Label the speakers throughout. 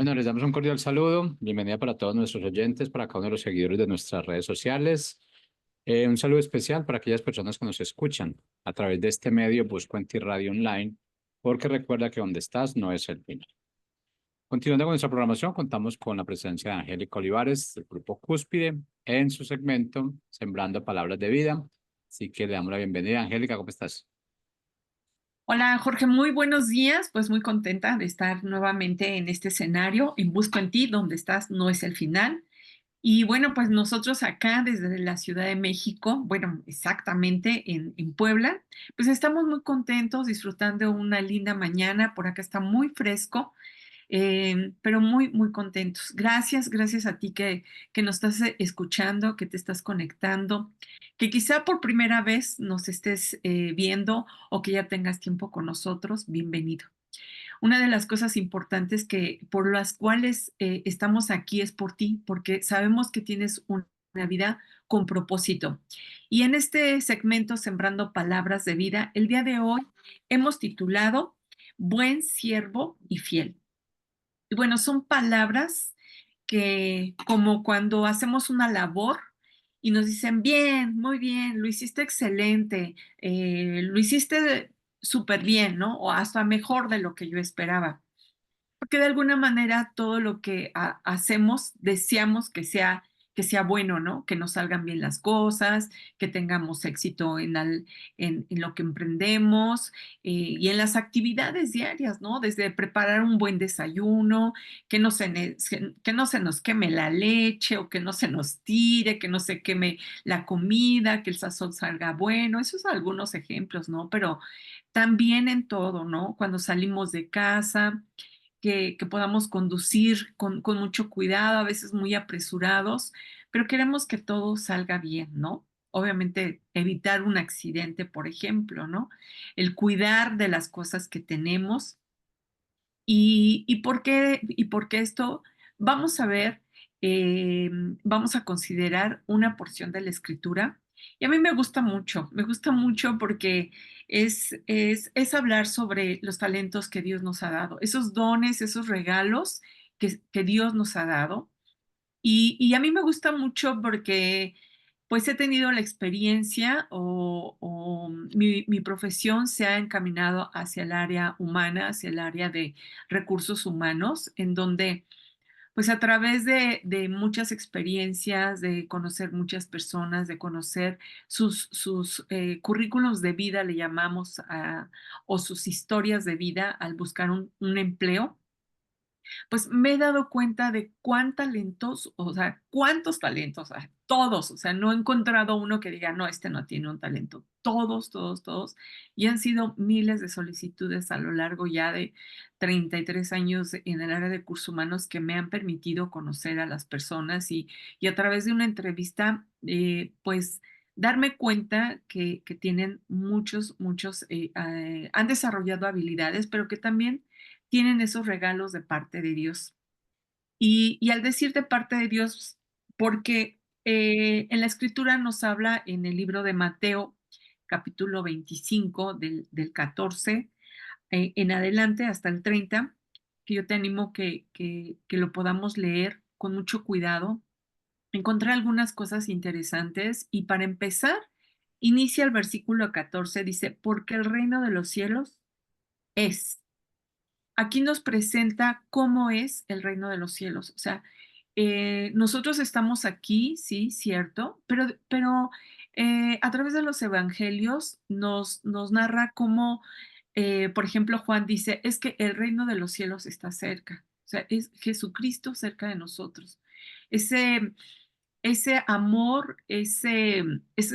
Speaker 1: Bueno, les damos un cordial saludo. Bienvenida para todos nuestros oyentes, para cada uno de los seguidores de nuestras redes sociales. Un saludo especial para aquellas personas que nos escuchan a través de este medio Busco en Ti Radio Online, porque recuerda que donde estás no es el final. Continuando con nuestra programación, contamos con la presencia de Angélica Olivares, del Grupo Cúspide, en su segmento Sembrando Palabras de Vida. Así que le damos la bienvenida. Angélica, ¿cómo estás?
Speaker 2: Hola Jorge, muy buenos días. Pues muy contenta de estar nuevamente en este escenario, en Busco en Ti, donde estás no es el final. Y bueno, pues nosotros acá desde la Ciudad de México, bueno, exactamente en Puebla, pues estamos muy contentos, disfrutando una linda mañana. Por acá está muy fresco, pero muy, muy contentos. Gracias, gracias a ti que nos estás escuchando, que te estás conectando, que quizá por primera vez nos estés viendo o que ya tengas tiempo con nosotros. Bienvenido. Una de las cosas importantes que por las cuales estamos aquí es por ti, porque sabemos que tienes una vida con propósito. Y en este segmento Sembrando Palabras de Vida, el día de hoy hemos titulado Buen siervo y fiel. Y bueno, son palabras que como cuando hacemos una labor y nos dicen, bien, muy bien, lo hiciste excelente, lo hiciste súper bien, ¿no? O hasta mejor de lo que yo esperaba. Porque de alguna manera todo lo que hacemos deseamos que sea bueno, ¿no? Que nos salgan bien las cosas, que tengamos éxito en lo que emprendemos y en las actividades diarias, ¿no? Desde preparar un buen desayuno, que no se nos queme la leche o que no se nos tire, que no se queme la comida, que el sazón salga bueno. Esos son algunos ejemplos, ¿no? Pero también en todo, ¿no? Cuando salimos de casa, que podamos conducir con mucho cuidado, a veces muy apresurados, pero queremos que todo salga bien, ¿no? Obviamente evitar un accidente, por ejemplo, ¿no? El cuidar de las cosas que tenemos. ¿Y por qué esto? Vamos a ver, vamos a considerar una porción de la escritura. Y a mí me gusta mucho porque es hablar sobre los talentos que Dios nos ha dado, esos dones, esos regalos que Dios nos ha dado. Y a mí me gusta mucho porque pues he tenido la experiencia o mi profesión se ha encaminado hacia el área humana, hacia el área de recursos humanos, en donde pues a través de muchas experiencias, de conocer muchas personas, de conocer sus currículos de vida, le llamamos, o sus historias de vida al buscar un empleo, pues me he dado cuenta de cuán talentos, o sea, cuántos talentos hay, todos, o sea, no he encontrado uno que diga, no, este no tiene un talento, todos, todos, todos, y han sido miles de solicitudes a lo largo ya de 33 años en el área de cursos humanos que me han permitido conocer a las personas y a través de una entrevista, pues darme cuenta que tienen muchos, han desarrollado habilidades, pero que también tienen esos regalos de parte de Dios. Y al decir de parte de Dios, porque en la escritura nos habla en el libro de Mateo, capítulo 25, del 14 en adelante hasta el 30, que yo te animo que lo podamos leer con mucho cuidado. Encontré algunas cosas interesantes y para empezar, inicia el versículo 14, dice, porque el reino de los cielos es. Aquí nos presenta cómo es el reino de los cielos. O sea, nosotros estamos aquí, sí, cierto, pero a través de los evangelios nos narra cómo, por ejemplo, Juan dice, es que el reino de los cielos está cerca. O sea, es Jesucristo cerca de nosotros. Ese, ese amor, ese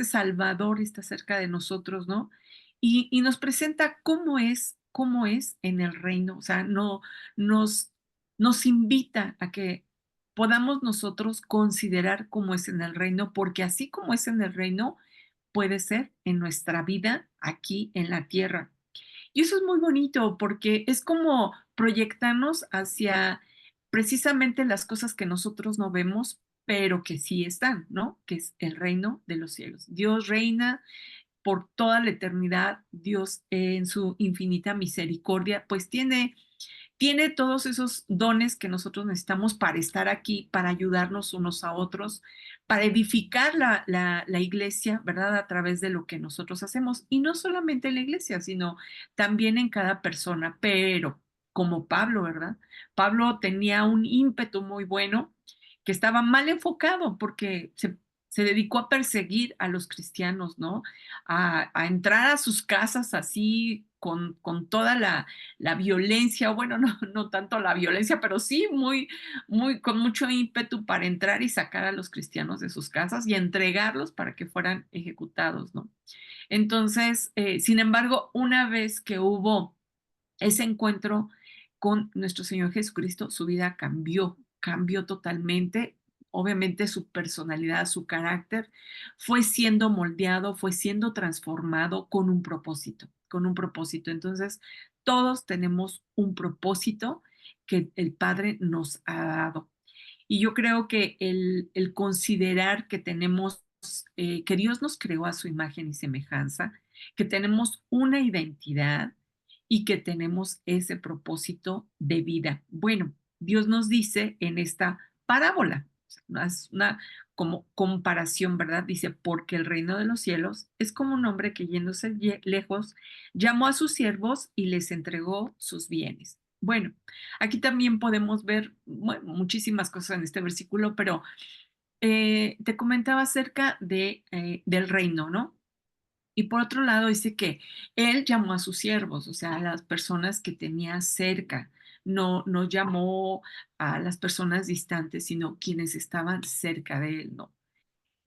Speaker 2: Salvador está cerca de nosotros, ¿no? Y nos presenta cómo es en el reino, o sea, no, nos, nos invita a que podamos nosotros considerar cómo es en el reino, porque así como es en el reino, puede ser en nuestra vida aquí en la tierra. Y eso es muy bonito porque es como proyectarnos hacia precisamente las cosas que nosotros no vemos, pero que sí están, ¿no? Que es el reino de los cielos. Dios reina por toda la eternidad. Dios en su infinita misericordia, pues tiene tiene todos esos dones que nosotros necesitamos para estar aquí, para ayudarnos unos a otros, para edificar la iglesia, ¿verdad? A través de lo que nosotros hacemos. Y no solamente en la iglesia, sino también en cada persona. Pero como Pablo, ¿verdad? Pablo tenía un ímpetu muy bueno que estaba mal enfocado porque se dedicó a perseguir a los cristianos, ¿no? A entrar a sus casas así con toda la violencia, o bueno, no tanto la violencia, pero sí con mucho ímpetu para entrar y sacar a los cristianos de sus casas y entregarlos para que fueran ejecutados, ¿no? Entonces, sin embargo, una vez que hubo ese encuentro con nuestro Señor Jesucristo, su vida cambió totalmente. Obviamente su personalidad, su carácter fue siendo moldeado, fue siendo transformado con un propósito, con un propósito. Entonces, todos tenemos un propósito que el Padre nos ha dado. Y yo creo que el considerar que tenemos, que Dios nos creó a su imagen y semejanza, que tenemos una identidad y que tenemos ese propósito de vida. Bueno, Dios nos dice en esta parábola, o sea, es una como comparación, ¿verdad? Dice, porque el reino de los cielos es como un hombre que yéndose lejos, llamó a sus siervos y les entregó sus bienes. Bueno, aquí también podemos ver bueno, muchísimas cosas en este versículo, pero te comentaba acerca del reino, ¿no? Y por otro lado dice que él llamó a sus siervos, o sea, a las personas que tenía cerca. No llamó a las personas distantes, sino quienes estaban cerca de él, ¿no?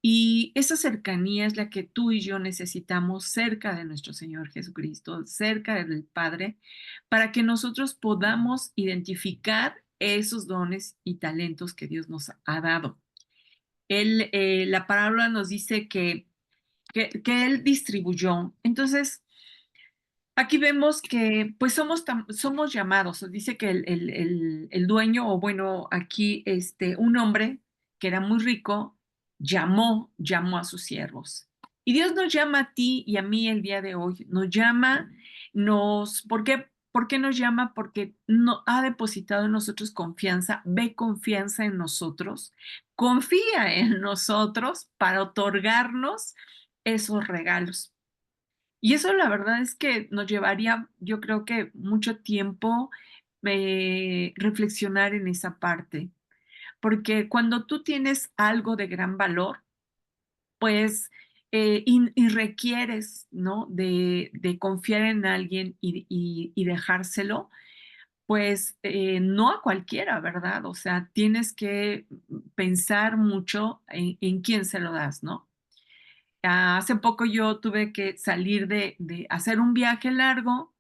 Speaker 2: Y esa cercanía es la que tú y yo necesitamos cerca de nuestro Señor Jesucristo, cerca del Padre, para que nosotros podamos identificar esos dones y talentos que Dios nos ha dado. La parábola nos dice que Él distribuyó. Entonces, aquí vemos que pues somos llamados, dice que el dueño, o bueno, aquí un hombre que era muy rico, llamó a sus siervos. Y Dios nos llama a ti y a mí el día de hoy, nos llama, ¿por qué nos llama? Porque no, ha depositado en nosotros confianza, ve confianza en nosotros, confía en nosotros para otorgarnos esos regalos. Y eso la verdad es que nos llevaría, yo creo que mucho tiempo reflexionar en esa parte, porque cuando tú tienes algo de gran valor, pues, y requieres, ¿no? De confiar en alguien y dejárselo, pues, no a cualquiera, ¿verdad? O sea, tienes que pensar mucho en quién se lo das, ¿no? Hace poco yo tuve que salir de hacer un viaje largo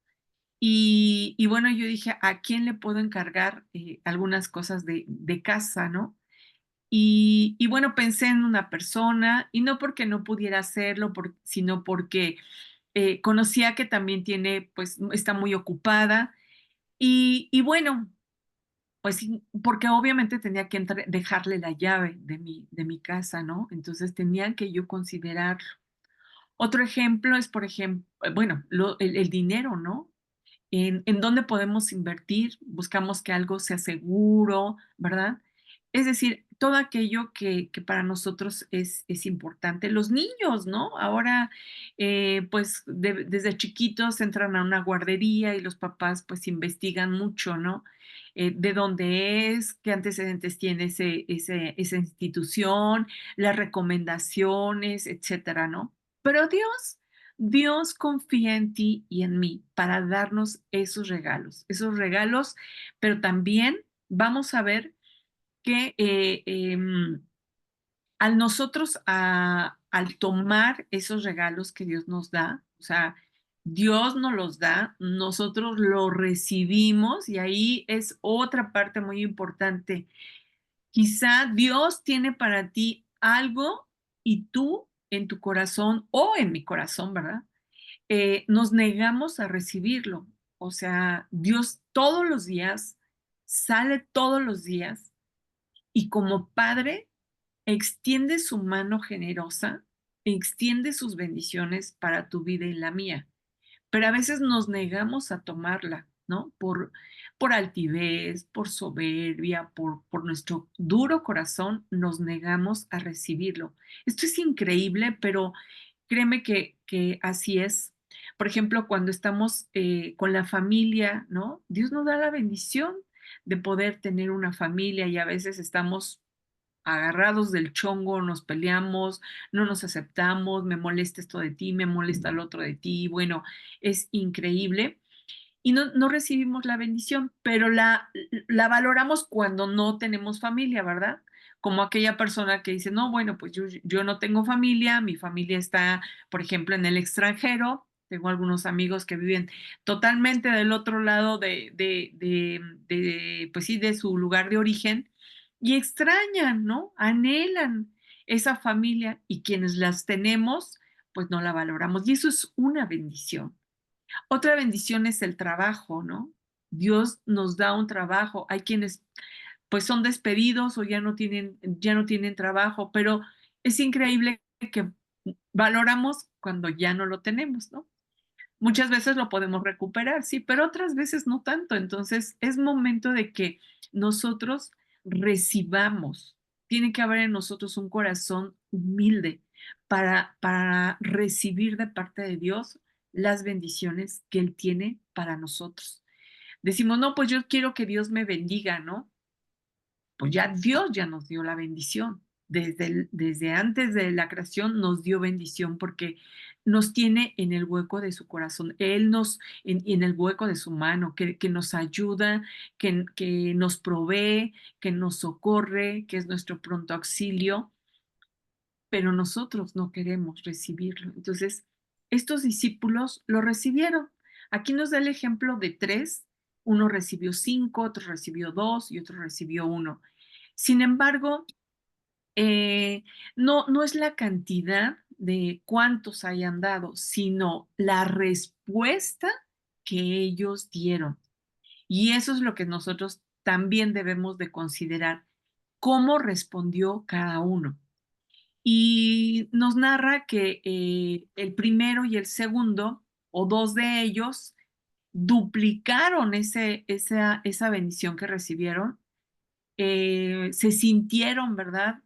Speaker 2: y bueno, yo dije, ¿a quién le puedo encargar algunas cosas de casa, no? Y bueno, pensé en una persona y no porque no pudiera hacerlo, sino porque conocía que también tiene, pues está muy ocupada y bueno, pues sí, porque obviamente tenía que dejarle la llave de mi casa, ¿no? Entonces tenía que yo considerar otro ejemplo es, por ejemplo, bueno, el dinero, ¿no? En dónde podemos invertir, buscamos que algo sea seguro, ¿verdad? Es decir, todo aquello que para nosotros es importante. Los niños, ¿no? Ahora, pues desde chiquitos entran a una guardería y los papás pues investigan mucho, ¿no? De dónde es, qué antecedentes tiene esa institución, las recomendaciones, etcétera, ¿no? Pero Dios confía en ti y en mí para darnos esos regalos, pero también vamos a ver que al nosotros, al tomar esos regalos que Dios nos da, o sea, Dios nos los da, nosotros lo recibimos y ahí es otra parte muy importante. Quizá Dios tiene para ti algo y tú en tu corazón o en mi corazón, ¿verdad? Nos negamos a recibirlo. O sea, Dios todos los días sale todos los días y como Padre extiende su mano generosa, extiende sus bendiciones para tu vida y la mía, pero a veces nos negamos a tomarla, ¿no? Por altivez, por soberbia, por nuestro duro corazón, nos negamos a recibirlo. Esto es increíble, pero créeme que así es. Por ejemplo, cuando estamos con la familia, ¿no? Dios nos da la bendición de poder tener una familia y a veces estamos agarrados del chongo, nos peleamos, no nos aceptamos, me molesta esto de ti, me molesta el otro de ti, bueno, es increíble y no recibimos la bendición, pero la valoramos cuando no tenemos familia, ¿verdad? Como aquella persona que dice, no, bueno, pues yo no tengo familia, mi familia está, por ejemplo, en el extranjero, tengo algunos amigos que viven totalmente del otro lado pues sí, de su lugar de origen y extrañan, ¿no? Anhelan esa familia y quienes las tenemos, pues no la valoramos. Y eso es una bendición. Otra bendición es el trabajo, ¿no? Dios nos da un trabajo. Hay quienes pues son despedidos o ya no tienen trabajo, pero es increíble que valoramos cuando ya no lo tenemos, ¿no? Muchas veces lo podemos recuperar, sí, pero otras veces no tanto. Entonces, es momento de que nosotros recibamos. Tiene que haber en nosotros un corazón humilde para recibir de parte de Dios las bendiciones que Él tiene para nosotros. Decimos, no, pues yo quiero que Dios me bendiga, ¿no? Pues ya Dios ya nos dio la bendición. Desde antes de la creación nos dio bendición porque nos tiene en el hueco de su corazón. Él en el hueco de su mano, que nos ayuda, que nos provee, que nos socorre, que es nuestro pronto auxilio, pero nosotros no queremos recibirlo. Entonces, estos discípulos lo recibieron. Aquí nos da el ejemplo de tres. Uno recibió 5, otro recibió 2 y otro recibió uno. Sin embargo, no es la cantidad de cuántos hayan dado, sino la respuesta que ellos dieron. Y eso es lo que nosotros también debemos de considerar, cómo respondió cada uno. Y nos narra que el primero y el segundo, o dos de ellos, duplicaron esa bendición que recibieron, se sintieron, ¿verdad?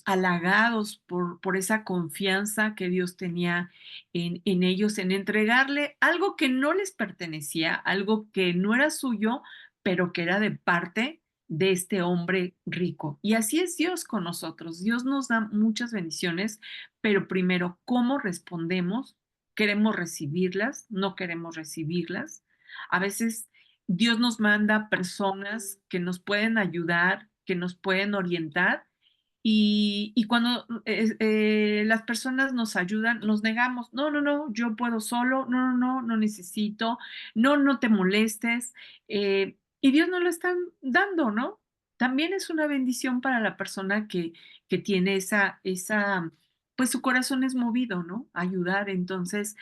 Speaker 2: Halagados por esa confianza que Dios tenía en ellos, en entregarle algo que no les pertenecía, algo que no era suyo, pero que era de parte de este hombre rico. Y así es Dios con nosotros. Dios nos da muchas bendiciones, pero primero, ¿cómo respondemos? ¿Queremos recibirlas? ¿No queremos recibirlas? A veces Dios nos manda personas que nos pueden ayudar, que nos pueden orientar y cuando las personas nos ayudan, nos negamos, no, no, no, yo puedo solo, no, no, no, no necesito, no, no te molestes. Y Dios nos lo está dando, ¿no? También es una bendición para la persona que tiene pues su corazón es movido, ¿no? Ayudar. Entonces,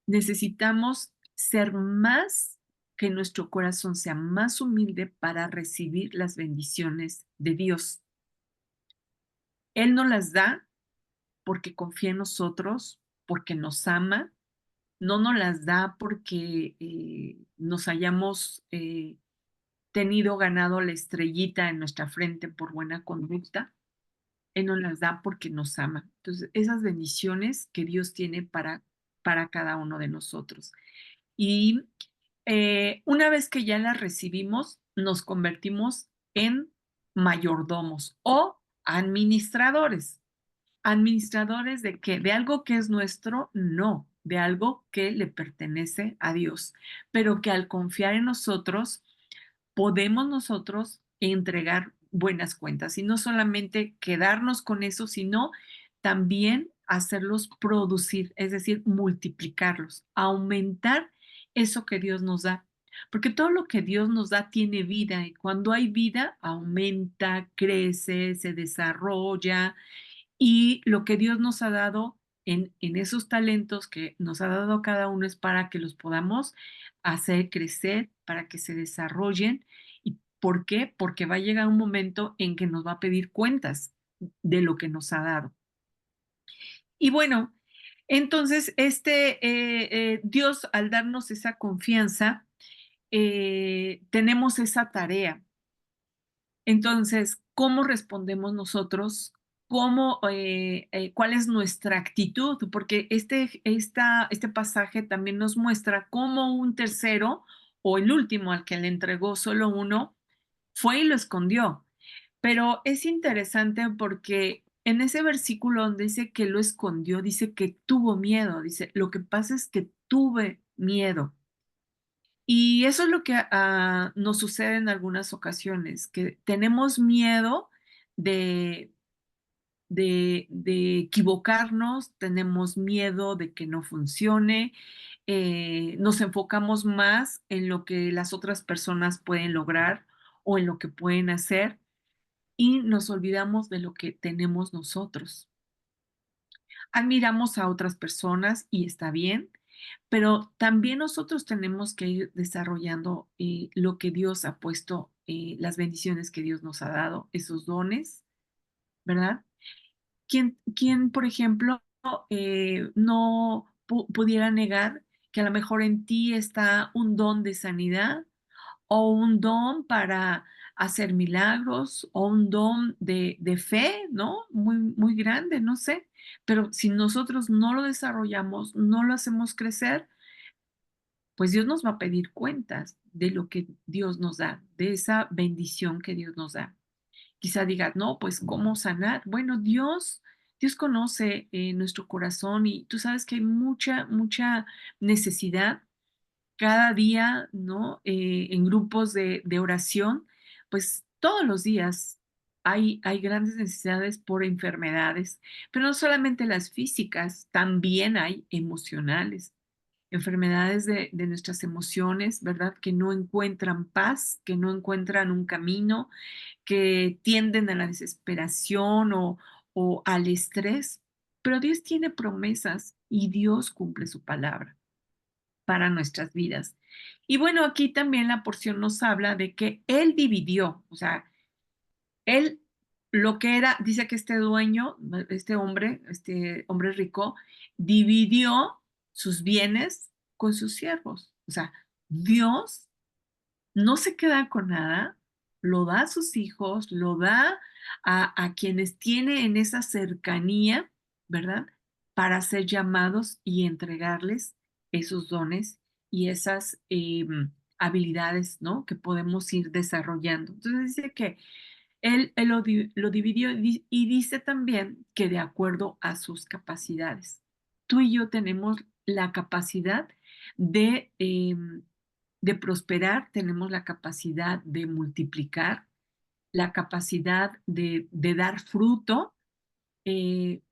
Speaker 2: necesitamos ser más, que nuestro corazón sea más humilde para recibir las bendiciones de Dios. Él nos las da porque confía en nosotros, porque nos ama, no nos las da porque nos hayamos tenido ganado la estrellita en nuestra frente por buena conducta. Él nos las da porque nos ama. Entonces, esas bendiciones que Dios tiene para cada uno de nosotros. Y una vez que ya las recibimos, nos convertimos en mayordomos o administradores. ¿Administradores de qué? ¿De algo que es nuestro? No, de algo que le pertenece a Dios, pero que al confiar en nosotros, podemos nosotros entregar buenas cuentas y no solamente quedarnos con eso, sino también hacerlos producir, es decir, multiplicarlos, aumentar eso que Dios nos da. Porque todo lo que Dios nos da tiene vida y cuando hay vida, aumenta, crece, se desarrolla y lo que Dios nos ha dado en esos talentos que nos ha dado a cada uno es para que los podamos hacer crecer, para que se desarrollen. ¿Y por qué? Porque va a llegar un momento en que nos va a pedir cuentas de lo que nos ha dado. Y bueno, entonces Dios al darnos esa confianza, tenemos esa tarea. Entonces, ¿cómo respondemos nosotros? ¿Cuál es nuestra actitud? Porque este pasaje también nos muestra cómo un tercero o el último al que le entregó solo uno fue y lo escondió. Pero es interesante porque en ese versículo donde dice que lo escondió, dice que tuvo miedo, dice, lo que pasa es que tuve miedo. Y eso es lo que nos sucede en algunas ocasiones, que tenemos miedo de, de equivocarnos, tenemos miedo de que no funcione, nos enfocamos más en lo que las otras personas pueden lograr o en lo que pueden hacer y nos olvidamos de lo que tenemos nosotros. Admiramos a otras personas y está bien, pero también nosotros tenemos que ir desarrollando lo que Dios ha puesto, las bendiciones que Dios nos ha dado, esos dones, ¿verdad? ¿Quién, por ejemplo, no pudiera negar que a lo mejor en ti está un don de sanidad o un don para hacer milagros o un don de fe, ¿no? Muy, muy grande, no sé. Pero si nosotros no lo desarrollamos, no lo hacemos crecer, pues Dios nos va a pedir cuentas de lo que Dios nos da, de esa bendición que Dios nos da. Quizá digas, no, pues ¿cómo sanar? Bueno, Dios conoce nuestro corazón y tú sabes que hay mucha, mucha necesidad cada día, ¿no? En grupos de oración, pues todos los días hay grandes necesidades por enfermedades, pero no solamente las físicas, también hay emocionales, enfermedades de nuestras emociones, ¿verdad? Que no encuentran paz, que no encuentran un camino, que tienden a la desesperación o al estrés, pero Dios tiene promesas y Dios cumple su palabra para nuestras vidas. Y bueno, aquí también la porción nos habla de que Él dividió, o sea, Él lo que era, dice que este dueño, este hombre rico, dividió sus bienes con sus siervos. O sea, Dios no se queda con nada, lo da a sus hijos, lo da a quienes tiene en esa cercanía, ¿verdad? Para ser llamados y entregarles esos dones y esas habilidades, ¿no? Que podemos ir desarrollando. Entonces dice que él lo dividió y dice también que de acuerdo a sus capacidades. Tú y yo tenemos la capacidad de, de prosperar, tenemos la capacidad de multiplicar, la capacidad de dar fruto,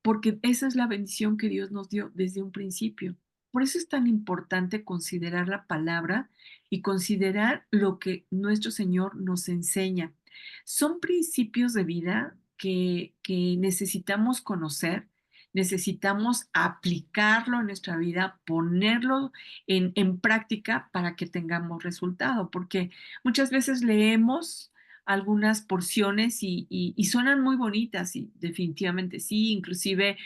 Speaker 2: porque esa es la bendición que Dios nos dio desde un principio. Por eso es tan importante considerar la palabra y considerar lo que nuestro Señor nos enseña. Son principios de vida que necesitamos conocer, necesitamos aplicarlo en nuestra vida, ponerlo en práctica para que tengamos resultado, porque muchas veces leemos algunas porciones y suenan muy bonitas y definitivamente sí, inclusive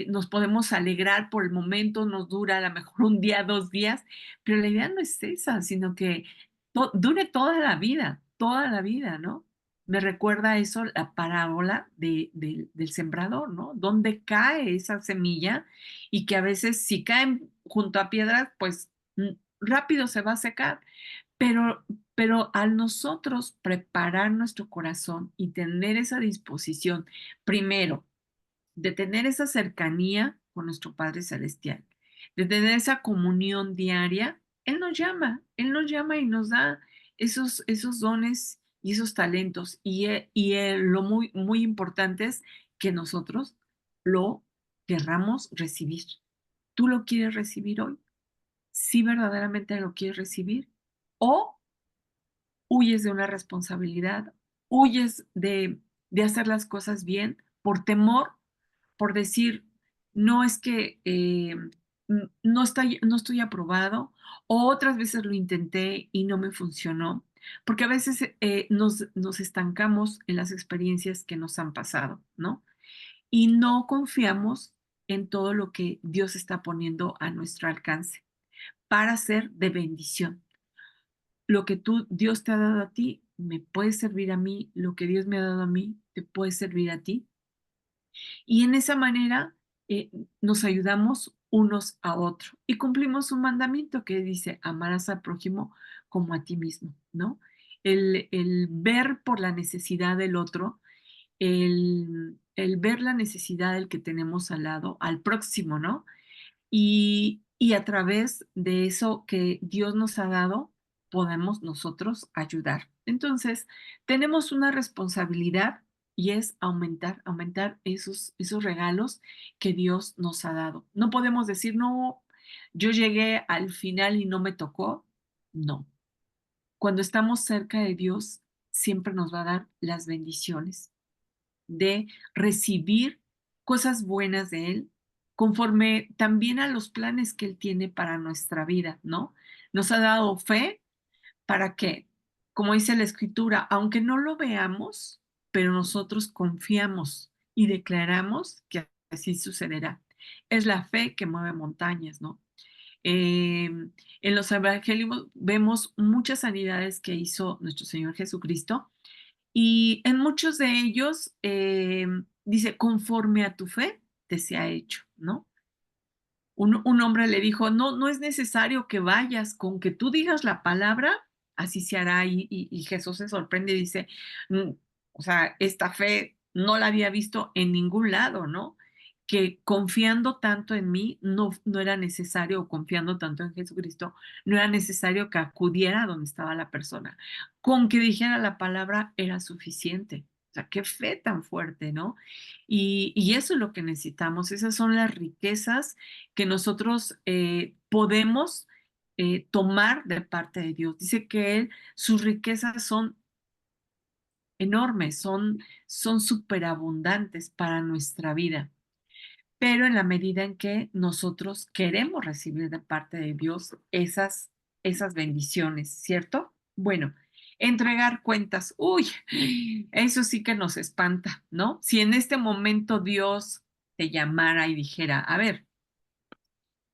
Speaker 2: nos podemos alegrar por el momento, nos dura a lo mejor un día, 2 días, pero la idea no es esa, sino que dure toda la vida, ¿no? Me recuerda eso la parábola del sembrador, ¿no? Donde cae esa semilla y que a veces si caen junto a piedras, pues rápido se va a secar, pero, pero al nosotros preparar nuestro corazón y tener esa disposición, primero, de tener esa cercanía con nuestro Padre Celestial, de tener esa comunión diaria, Él nos llama y nos da esos dones y esos talentos. Lo muy, muy importante es que nosotros lo querramos recibir. ¿Tú lo quieres recibir hoy? ¿Sí verdaderamente lo quieres recibir? ¿O huyes de una responsabilidad, huyes de hacer las cosas bien por temor, por decir, no es que no estoy aprobado, o otras veces lo intenté y no me funcionó, porque a veces nos estancamos en las experiencias que nos han pasado, ¿no? Y no confiamos en todo lo que Dios está poniendo a nuestro alcance para ser de bendición. lo que Dios te ha dado a ti, me puede servir a mí, lo que Dios me ha dado a mí, te puede servir a ti. Y en esa manera eh, nos ayudamos unos a otros y cumplimos un mandamiento que dice, amarás al prójimo como a ti mismo, ¿no? El ver por la necesidad del otro, el ver la necesidad del que tenemos al lado, al próximo, ¿no? Y a través de eso que Dios nos ha dado, podemos nosotros ayudar. Entonces, tenemos una responsabilidad y es aumentar esos regalos que Dios nos ha dado. No podemos decir, no, yo llegué al final y no me tocó. No. Cuando estamos cerca de Dios, siempre nos va a dar las bendiciones de recibir cosas buenas de Él, conforme también a los planes que Él tiene para nuestra vida, ¿no? Nos ha dado fe para que, como dice la Escritura, aunque no lo veamos, pero nosotros confiamos y declaramos que así sucederá. Es la fe que mueve montañas, ¿no? En los evangelios vemos muchas sanidades que hizo nuestro Señor Jesucristo y en muchos de ellos dice, conforme a tu fe te sea hecho, ¿no? Un hombre le dijo, no, no es necesario que vayas, con que tú digas la palabra, así se hará. Y Jesús se sorprende y dice, "Mm, o sea, esta fe no la había visto en ningún lado, ¿no? Que confiando tanto en mí, no era necesario, o confiando tanto en Jesucristo, no era necesario que acudiera a donde estaba la persona. Con que dijera la palabra era suficiente. O sea, qué fe tan fuerte, ¿no? Y eso es lo que necesitamos. Esas son las riquezas que nosotros podemos tomar de parte de Dios. Dice que Él, sus riquezas son enormes, son superabundantes para nuestra vida, pero en la medida en que nosotros queremos recibir de parte de Dios esas bendiciones, ¿cierto? Bueno, entregar cuentas, uy, eso sí que nos espanta, ¿no? Si en este momento Dios te llamara y dijera, a ver,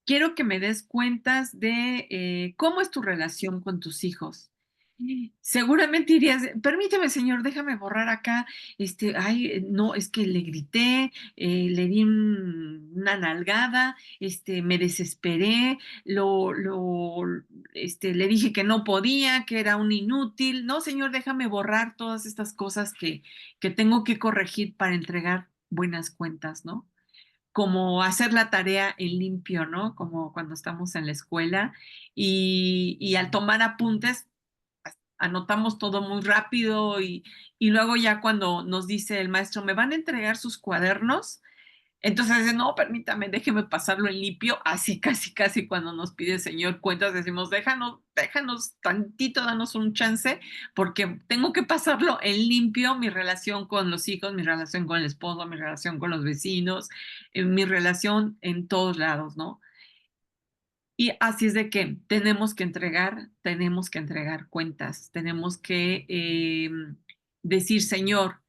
Speaker 2: quiero que me des cuentas de cómo es tu relación con tus hijos. Seguramente dirías, permíteme, señor, déjame borrar acá. Ay, no, es que le grité, le di una nalgada, me desesperé, le dije que no podía, que era un inútil. No, señor, déjame borrar todas estas cosas que tengo que corregir para entregar buenas cuentas, ¿no? Como hacer la tarea en limpio, ¿no? Como cuando estamos en la escuela y al tomar apuntes anotamos todo muy rápido y luego ya cuando nos dice el maestro, ¿me van a entregar sus cuadernos? Entonces dice, no, permítame, déjeme pasarlo en limpio. Así casi, casi cuando nos pide el Señor cuentas, decimos, déjanos tantito, danos un chance, porque tengo que pasarlo en limpio, mi relación con los hijos, mi relación con el esposo, mi relación con los vecinos, mi relación en todos lados, ¿no? Y así es de que tenemos que entregar cuentas, tenemos que decir, Señor,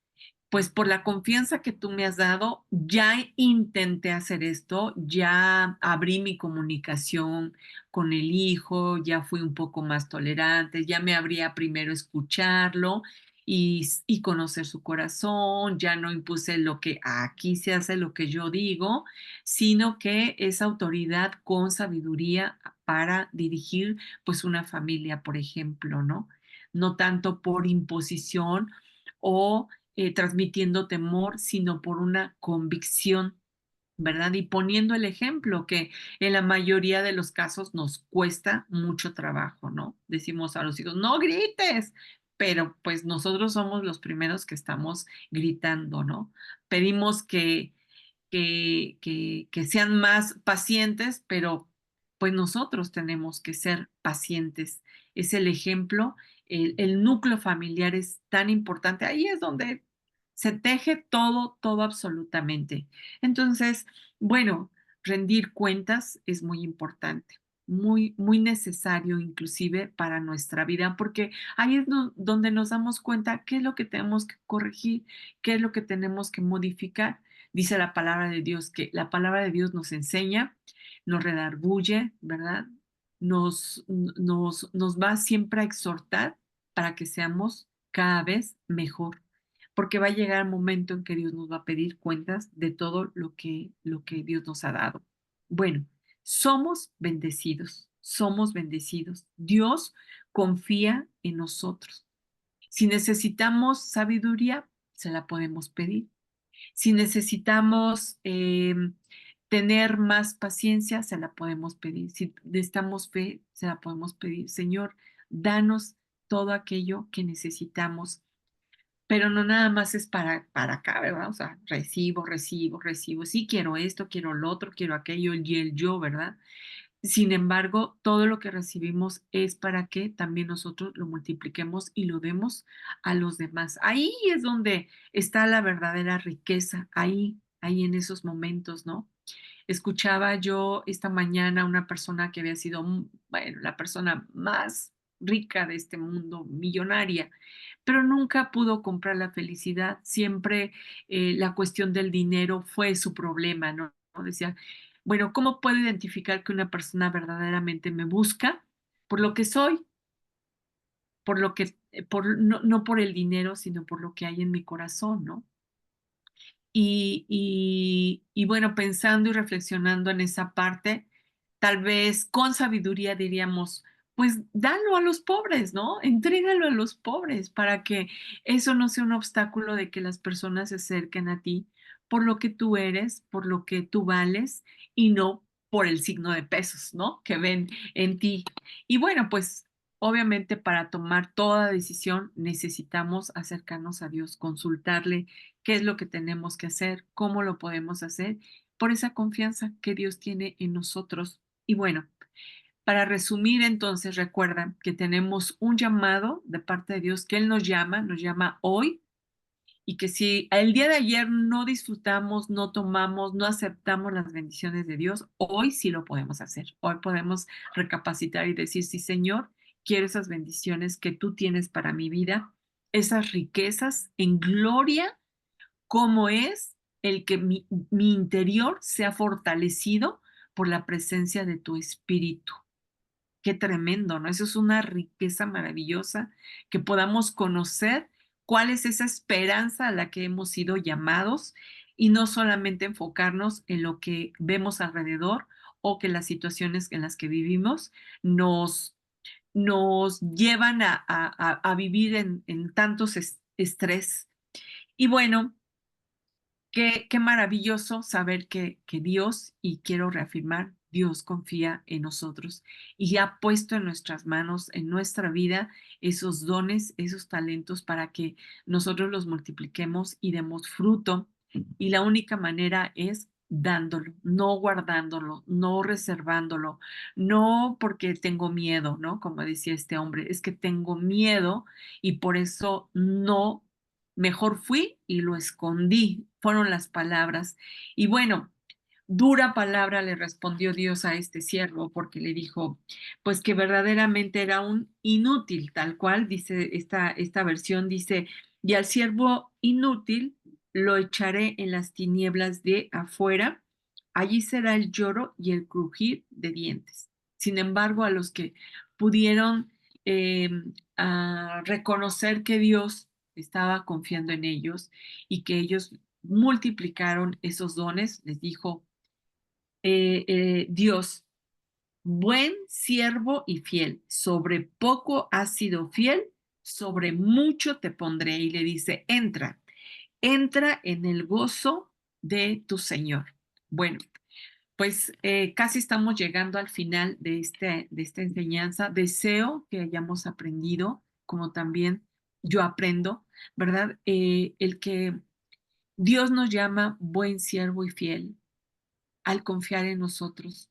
Speaker 2: pues por la confianza que tú me has dado, ya intenté hacer esto, ya abrí mi comunicación con el hijo, ya fui un poco más tolerante, ya me abría primero escucharlo y conocer su corazón, ya no impuse lo que aquí se hace lo que yo digo, sino que es autoridad con sabiduría para dirigir pues una familia, por ejemplo, ¿no? No tanto por imposición o transmitiendo temor, sino por una convicción, ¿verdad? Y poniendo el ejemplo que en la mayoría de los casos nos cuesta mucho trabajo, ¿no? Decimos a los hijos, no grites, pero pues nosotros somos los primeros que estamos gritando, ¿no? Pedimos que sean más pacientes, pero pues nosotros tenemos que ser pacientes. Es el ejemplo, el núcleo familiar es tan importante. Ahí es donde se teje todo, todo absolutamente. Entonces, bueno, rendir cuentas es muy importante, muy, muy necesario inclusive para nuestra vida, porque ahí es donde nos damos cuenta qué es lo que tenemos que corregir, qué es lo que tenemos que modificar. Dice la palabra de Dios que la palabra de Dios nos enseña, nos redarguye, ¿verdad? nos va siempre a exhortar para que seamos cada vez mejor, porque va a llegar el momento en que Dios nos va a pedir cuentas de todo lo que Dios nos ha dado. Bueno, somos bendecidos, somos bendecidos. Dios confía en nosotros. Si necesitamos sabiduría, se la podemos pedir. Si necesitamos tener más paciencia, se la podemos pedir. Si necesitamos fe, se la podemos pedir. Señor, danos todo aquello que necesitamos, pero no nada más es para acá, ¿verdad? O sea, recibo, recibo, recibo. Sí, quiero esto, quiero lo otro, quiero aquello, y el yo, ¿verdad? Sin embargo, todo lo que recibimos es para que también nosotros lo multipliquemos y lo demos a los demás. Ahí es donde está la verdadera riqueza, ahí en esos momentos, ¿no? Escuchaba yo esta mañana a una persona que había sido, bueno, la persona más rica de este mundo, millonaria, pero nunca pudo comprar la felicidad. Siempre la cuestión del dinero fue su problema, ¿no? Decía, bueno, ¿cómo puedo identificar que una persona verdaderamente me busca por lo que soy, por lo que, no por el dinero, sino por lo que hay en mi corazón, ¿no? Y bueno, pensando y reflexionando en esa parte, tal vez con sabiduría diríamos, pues dalo a los pobres, ¿no? Entrégalo a los pobres para que eso no sea un obstáculo de que las personas se acerquen a ti por lo que tú eres, por lo que tú vales y no por el signo de pesos, ¿no? Que ven en ti. Y bueno, pues obviamente para tomar toda decisión necesitamos acercarnos a Dios, consultarle qué es lo que tenemos que hacer, cómo lo podemos hacer, por esa confianza que Dios tiene en nosotros. Y bueno, para resumir entonces, recuerda que tenemos un llamado de parte de Dios, que Él nos llama hoy, y que si el día de ayer no disfrutamos, no tomamos, no aceptamos las bendiciones de Dios, hoy sí lo podemos hacer. Hoy podemos recapacitar y decir, sí, Señor, quiero esas bendiciones que tú tienes para mi vida, esas riquezas en gloria, cómo es el que mi interior sea fortalecido por la presencia de tu espíritu. Qué tremendo, ¿no? Eso es una riqueza maravillosa, que podamos conocer cuál es esa esperanza a la que hemos sido llamados y no solamente enfocarnos en lo que vemos alrededor o que las situaciones en las que vivimos nos, nos llevan a vivir en tantos estrés. Y bueno, qué maravilloso saber que Dios, y quiero reafirmar, Dios confía en nosotros y ha puesto en nuestras manos, en nuestra vida, esos dones, esos talentos para que nosotros los multipliquemos y demos fruto. Y la única manera es dándolo, no guardándolo, no reservándolo, no porque tengo miedo, ¿no? Como decía este hombre, es que tengo miedo y por eso no. Mejor fui y lo escondí, fueron las palabras. Y bueno, dura palabra le respondió Dios a este siervo, porque le dijo, pues que verdaderamente era un inútil, tal cual dice esta versión, dice, y al siervo inútil lo echaré en las tinieblas de afuera, allí será el lloro y el crujir de dientes. Sin embargo, a los que pudieron eh, reconocer que Dios estaba confiando en ellos y que ellos multiplicaron esos dones, les dijo Dios, buen siervo y fiel, sobre poco has sido fiel, sobre mucho te pondré. Y le dice, entra, entra en el gozo de tu Señor. Bueno, pues casi estamos llegando al final de esta enseñanza. Deseo que hayamos aprendido, como también yo aprendo, ¿verdad? El que Dios nos llama buen siervo y fiel al confiar en nosotros.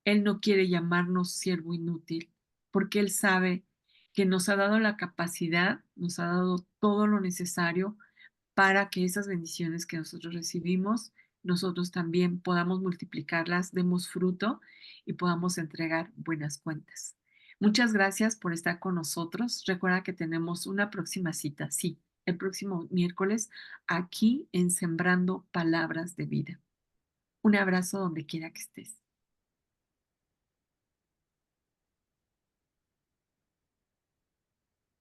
Speaker 2: Él no quiere llamarnos siervo inútil, porque Él sabe que nos ha dado la capacidad, nos ha dado todo lo necesario para que esas bendiciones que nosotros recibimos, nosotros también podamos multiplicarlas, demos fruto y podamos entregar buenas cuentas. Muchas gracias por estar con nosotros. Recuerda que tenemos una próxima cita, sí, el próximo miércoles, aquí en Sembrando Palabras de Vida. Un abrazo donde quiera que estés.